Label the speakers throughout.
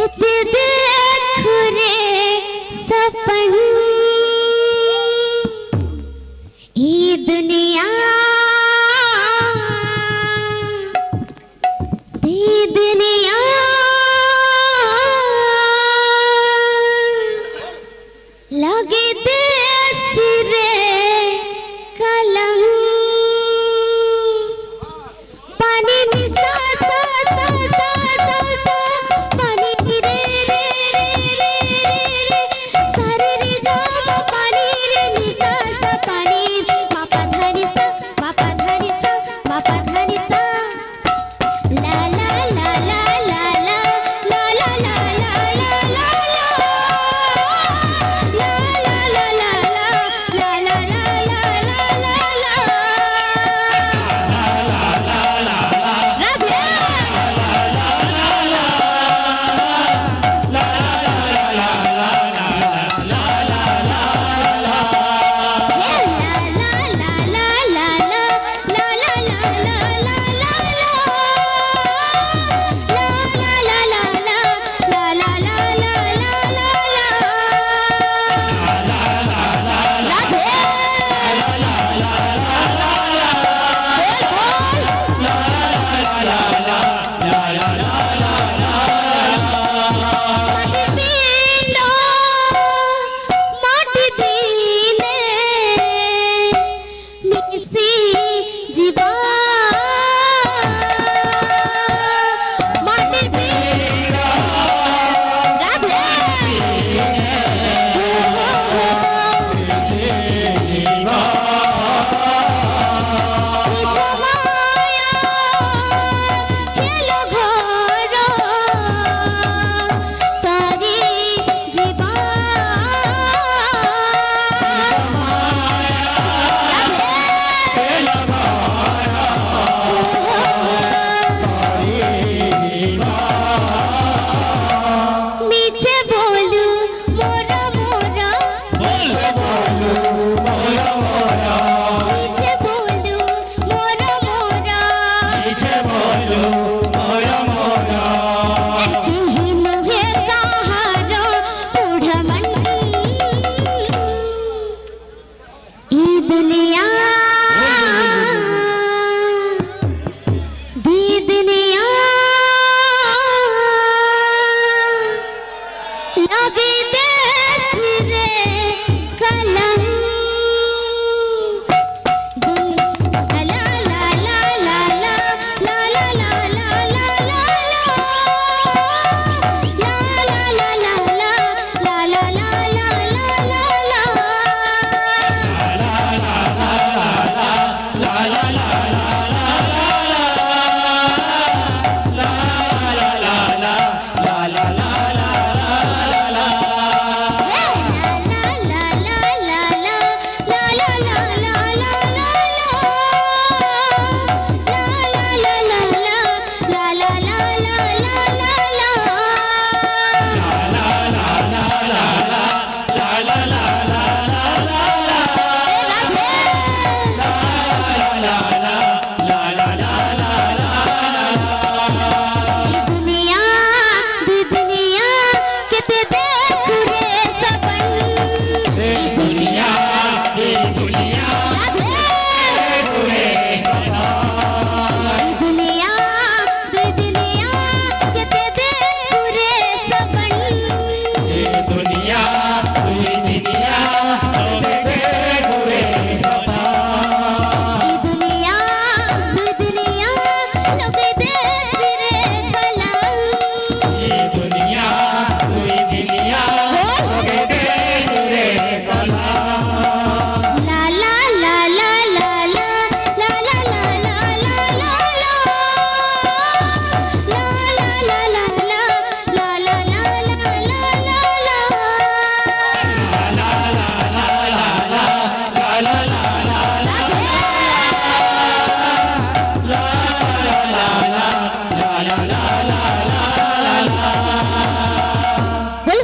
Speaker 1: किते देख रे सपन ई दुनिया दी दुनिया लगे देश रे कलंक पानी निसा सा सा सा सा सा पानी रे रे रे रे रे सारे रे गा मा पानी रे निसा सा पानी मा पा धनी सा मा पा धनी सा मा पा धनी सा ला ला ला ला ला ला ला ला ला ला ला ला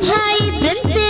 Speaker 1: भाई प्रेम से